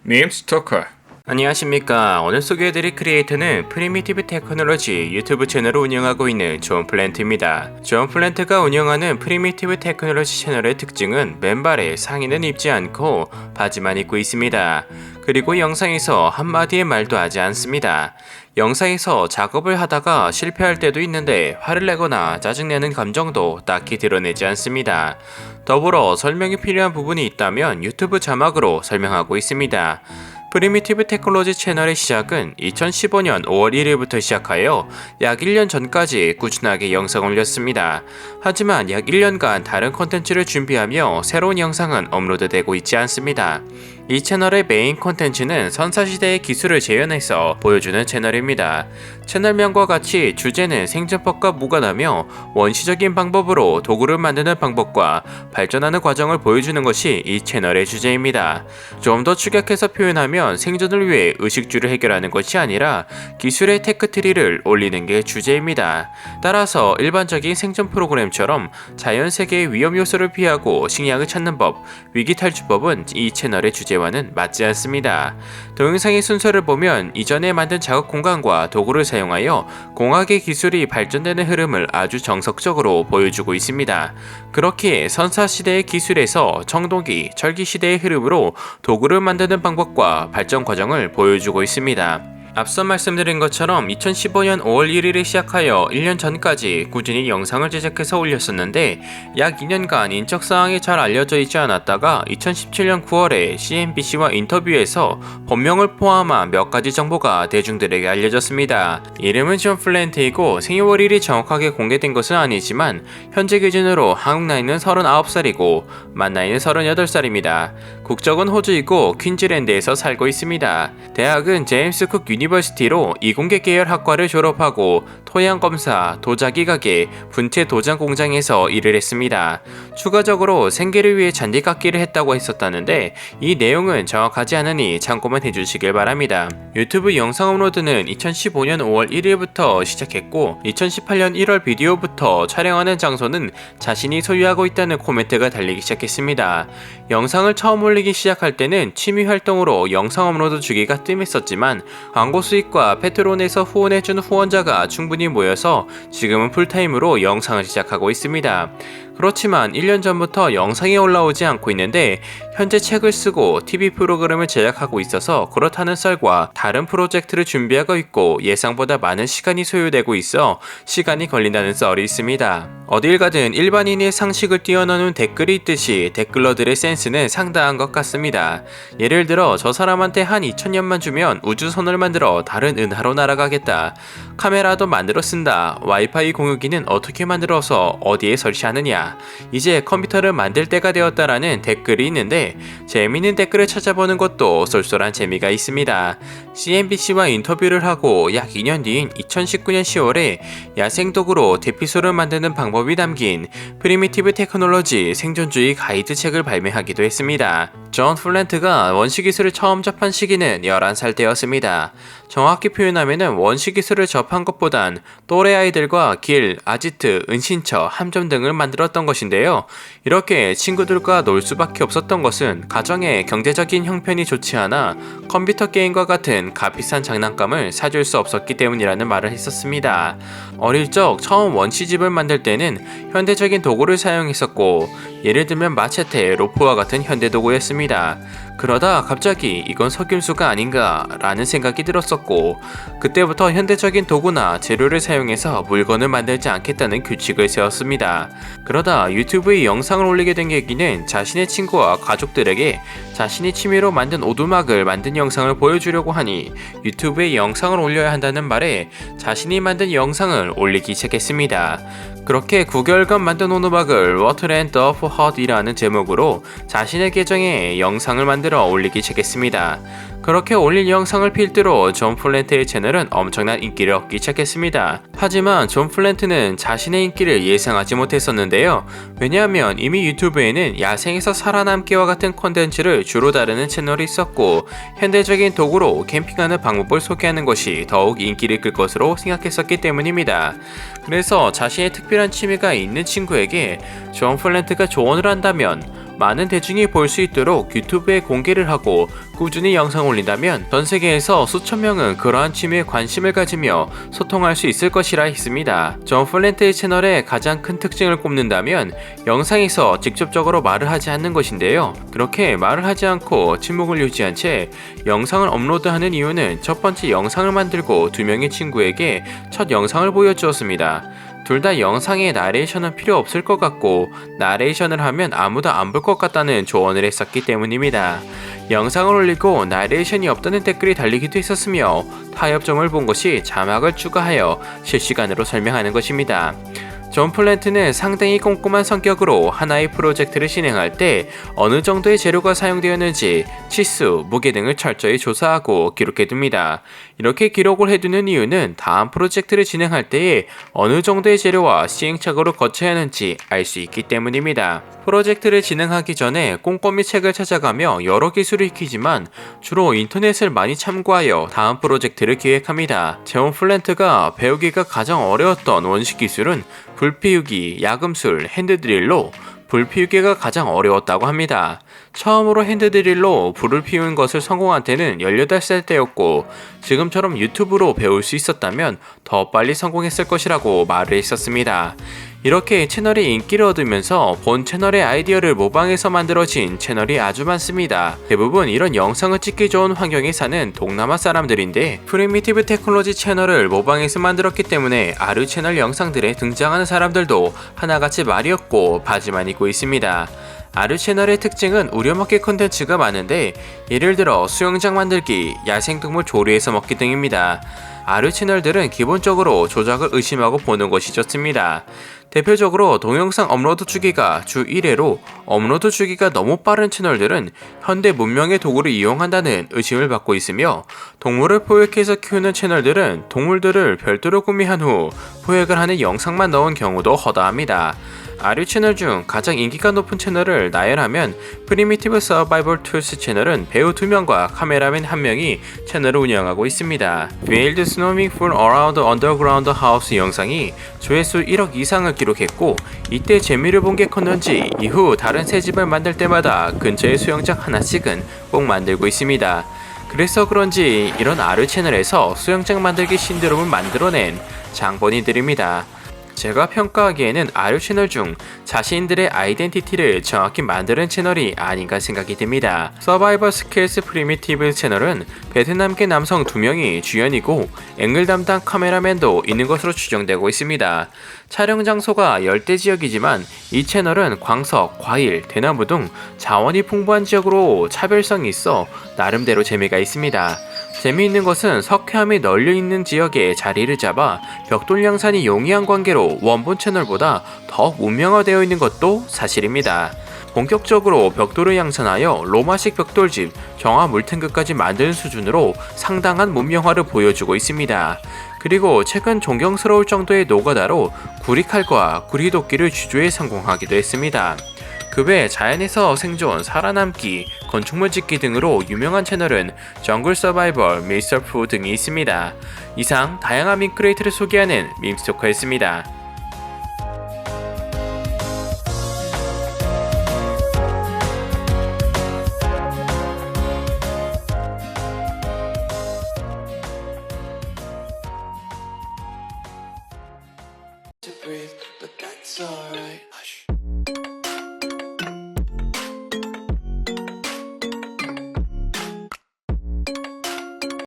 밈 스토커. 안녕하십니까. 오늘 소개해드릴 크리에이터는 프리미티브 테크놀로지 유튜브 채널을 운영하고 있는 존 플랜트입니다. 존 플랜트가 운영하는 프리미티브 테크놀로지 채널의 특징은 맨발에 상의는 입지 않고 바지만 입고 있습니다. 그리고 영상에서 한마디의 말도 하지 않습니다. 영상에서 작업을 하다가 실패할 때도 있는데 화를 내거나 짜증내는 감정도 딱히 드러내지 않습니다. 더불어 설명이 필요한 부분이 있다면 유튜브 자막으로 설명하고 있습니다. 프리미티브 테크놀로지 채널의 시작은 2015년 5월 1일부터 시작하여 약 1년 전까지 꾸준하게 영상을 올렸습니다. 하지만 약 1년간 다른 콘텐츠를 준비하며 새로운 영상은 업로드되고 있지 않습니다. 이 채널의 메인 콘텐츠는 선사시대의 기술을 재현해서 보여주는 채널입니다. 채널명과 같이 주제는 생존법과 무관하며 원시적인 방법으로 도구를 만드는 방법과 발전하는 과정을 보여주는 것이 이 채널의 주제입니다. 좀 더 축약해서 표현하면 생존을 위해 의식주를 해결하는 것이 아니라 기술의 테크트리를 올리는 게 주제입니다. 따라서 일반적인 생존 프로그램처럼 자연세계의 위험 요소를 피하고 식량을 찾는 법, 위기탈출법은 이 채널의 주제와는 맞지 않습니다. 동영상의 순서를 보면 이전에 만든 작업 공간과 도구를 사용하여 공학의 기술이 발전되는 흐름을 아주 정석적으로 보여주고 있습니다. 그렇기에 선사시대의 기술에서 청동기, 철기시대의 흐름으로 도구를 만드는 방법과 발전 과정을 보여주고 있습니다. 앞서 말씀드린 것처럼 2015년 5월 1일에 시작하여 1년 전까지 꾸준히 영상을 제작해서 올렸었는데 약 2년간 인적 사항이 잘 알려져 있지 않았다가 2017년 9월에 CNBC와 인터뷰에서 본명을 포함한 몇 가지 정보가 대중들에게 알려졌습니다. 이름은 존 플랜트이고 생일월일이 정확하게 공개된 것은 아니지만 현재 기준으로 한국 나이는 39살이고 만 나이는 38살입니다. 국적은 호주이고 퀸즐랜드에서 살고 있습니다. 대학은 제임스 쿡 유니버시티로 이공계 계열 학과를 졸업하고 토양 검사, 도자기 가게, 분체 도장 공장에서 일을 했습니다. 추가적으로 생계를 위해 잔디깎기를 했다고 했었다는데 이 내용은 정확하지 않으니 참고만 해주시길 바랍니다. 유튜브 영상 업로드는 2015년 5월 1일부터 시작했고 2018년 1월 비디오부터 촬영하는 장소는 자신이 소유하고 있다는 코멘트가 달리기 시작했습니다. 영상을 처음 올리기 시작할 때는 취미 활동으로 영상 업로드 주기가 뜸했었지만 광고 수익과 페트론에서 후원해준 후원자가 충분히 모여서 지금은 풀타임으로 영상을 시작하고 있습니다. 그렇지만 1년 전부터 영상이 올라오지 않고 있는데 현재 책을 쓰고 TV 프로그램을 제작하고 있어서 그렇다는 썰과 다른 프로젝트를 준비하고 있고 예상보다 많은 시간이 소요되고 있어 시간이 걸린다는 썰이 있습니다. 어딜 가든 일반인의 상식을 뛰어넘는 댓글이 있듯이 댓글러들의 센스는 상당한 것 같습니다. 예를 들어 저 사람한테 한 2000년만 주면 우주선을 만들어 다른 은하로 날아가겠다. 카메라도 만들어 쓴다. 와이파이 공유기는 어떻게 만들어서 어디에 설치하느냐. 이제 컴퓨터를 만들 때가 되었다라는 댓글이 있는데 재미있는 댓글을 찾아보는 것도 쏠쏠한 재미가 있습니다. CNBC와 인터뷰를 하고 약 2년 뒤인 2019년 10월에 야생도구로 대피소를 만드는 방법이 담긴 프리미티브 테크놀로지 생존주의 가이드 책을 발매하기도 했습니다. 존 플랜트가 원시기술을 처음 접한 시기는 11살 때였습니다. 정확히 표현하면 원시기술을 접한 것보단 또래 아이들과 길, 아지트, 은신처, 함정 등을 만들었던 것인데요. 이렇게 친구들과 놀 수밖에 없었던 것은 가정의 경제적인 형편이 좋지 않아 컴퓨터 게임과 같은 값비싼 장난감을 사줄 수 없었기 때문이라는 말을 했었습니다. 어릴 적 처음 원시집을 만들 때는 현대적인 도구를 사용했었고 예를 들면 마체테, 로프와 같은 현대 도구였습니다. 그러다 갑자기 이건 석유수가 아닌가 라는 생각이 들었었고 그때부터 현대적인 도구나 재료를 사용해서 물건을 만들지 않겠다는 규칙을 세웠습니다. 그러다 유튜브에 영상을 올리게 된 계기는 자신의 친구와 가족들에게 자신이 취미로 만든 오두막을 만든 영상을 보여주려고 하니 유튜브에 영상을 올려야 한다는 말에 자신이 만든 영상을 올리기 시작했습니다. 그렇게 9개월간 만든 오두막을 Water and the Hot이라는 제목으로 자신의 계정에 영상을 만들어 올리기 시작했습니다. 그렇게 올린 영상을 필두로 존 플랜트의 채널은 엄청난 인기를 얻기 시작했습니다. 하지만 존 플랜트는 자신의 인기를 예상하지 못했었는데요. 왜냐하면 이미 유튜브에는 야생에서 살아남기와 같은 콘텐츠를 주로 다루는 채널이 있었고 현대적인 도구로 캠핑하는 방법을 소개하는 것이 더욱 인기를 끌 것으로 생각했었기 때문입니다. 그래서 자신의 특별한 취미가 있는 친구에게 존 플랜트가 조언을 한다면 많은 대중이 볼 수 있도록 유튜브에 공개를 하고 꾸준히 영상 올린다면 전 세계에서 수천 명은 그러한 취미에 관심을 가지며 소통할 수 있을 것이라 했습니다. 존 플랜트의 채널의 가장 큰 특징을 꼽는다면 영상에서 직접적으로 말을 하지 않는 것인데요. 그렇게 말을 하지 않고 침묵을 유지한 채 영상을 업로드하는 이유는 첫 번째 영상을 만들고 두 명의 친구에게 첫 영상을 보여주었습니다. 둘 다 영상에 나레이션은 필요 없을 것 같고 나레이션을 하면 아무도 안 볼 것 같다는 조언을 했었기 때문입니다. 영상을 올리고 나레이션이 없다는 댓글이 달리기도 했었으며 타협점을 본 것이 자막을 추가하여 실시간으로 설명하는 것입니다. 존 플랜트는 상당히 꼼꼼한 성격으로 하나의 프로젝트를 진행할 때 어느 정도의 재료가 사용되었는지 치수, 무게 등을 철저히 조사하고 기록해둡니다. 이렇게 기록을 해두는 이유는 다음 프로젝트를 진행할 때에 어느 정도의 재료와 시행착오를 거쳐야 하는지 알 수 있기 때문입니다. 프로젝트를 진행하기 전에 꼼꼼히 책을 찾아가며 여러 기술을 익히지만 주로 인터넷을 많이 참고하여 다음 프로젝트를 기획합니다. 존 플랜트가 배우기가 가장 어려웠던 원시 기술은 불 피우기, 야금술, 핸드드릴로 불 피우기가 가장 어려웠다고 합니다. 처음으로 핸드드릴로 불을 피우는 것을 성공한 때는 18살 때였고 지금처럼 유튜브로 배울 수 있었다면 더 빨리 성공했을 것이라고 말을 했었습니다. 이렇게 채널이 인기를 얻으면서 본 채널의 아이디어를 모방해서 만들어진 채널이 아주 많습니다. 대부분 이런 영상을 찍기 좋은 환경에 사는 동남아 사람들인데 프리미티브 테크놀로지 채널을 모방해서 만들었기 때문에 아류 채널 영상들에 등장하는 사람들도 하나같이 말이 없고 바지만 입고 있습니다. 아류 채널의 특징은 우려먹기 콘텐츠가 많은데 예를 들어 수영장 만들기, 야생동물 조리해서 먹기 등입니다. 아류 채널들은 기본적으로 조작을 의심하고 보는 것이 좋습니다. 대표적으로 동영상 업로드 주기가 주 1회로 업로드 주기가 너무 빠른 채널들은 현대 문명의 도구를 이용한다는 의심을 받고 있으며 동물을 포획해서 키우는 채널들은 동물들을 별도로 구매한 후 포획을 하는 영상만 넣은 경우도 허다합니다. 아류 채널 중 가장 인기가 높은 채널을 나열하면 프리미티브 서바이벌 툴스 채널은 배우 2명과 카메라맨 1명이 채널을 운영하고 있습니다. Wild Snoring for Around Underground House 영상이 조회수 1억 이상을 기록했고 이때 재미를 본 게 컸는지 이후 다른 새 집을 만들 때마다 근처에 수영장 하나씩은 꼭 만들고 있습니다. 그래서 그런지 이런 아류 채널에서 수영장 만들기 신드롬을 만들어낸 장본인들입니다. 제가 평가하기에는 아류 채널 중 자신들의 아이덴티티를 정확히 만드는 채널이 아닌가 생각이 듭니다. 서바이벌 스킬스 프리미티브 채널은 베트남계 남성 2명이 주연이고 앵글 담당 카메라맨도 있는 것으로 추정되고 있습니다. 촬영 장소가 열대 지역이지만 이 채널은 광석, 과일, 대나무 등 자원이 풍부한 지역으로 차별성이 있어 나름대로 재미가 있습니다. 재미있는 것은 석회암이 널려있는 지역에 자리를 잡아 벽돌 양산이 용이한 관계로 원본 채널보다 더욱 문명화되어 있는 것도 사실입니다. 본격적으로 벽돌을 양산하여 로마식 벽돌집, 정화 물탱크까지 만드는 수준으로 상당한 문명화를 보여주고 있습니다. 그리고 최근 존경스러울 정도의 노가다로 구리칼과 구리도끼를 주조에 성공하기도 했습니다. 그 외 자연에서 생존, 살아남기, 건축물 짓기 등으로 유명한 채널은 정글 서바이벌, 밀서프 등이 있습니다. 이상 다양한 밈 크리에이터를 소개하는 밈스토커였습니다. to breathe, but that's alright.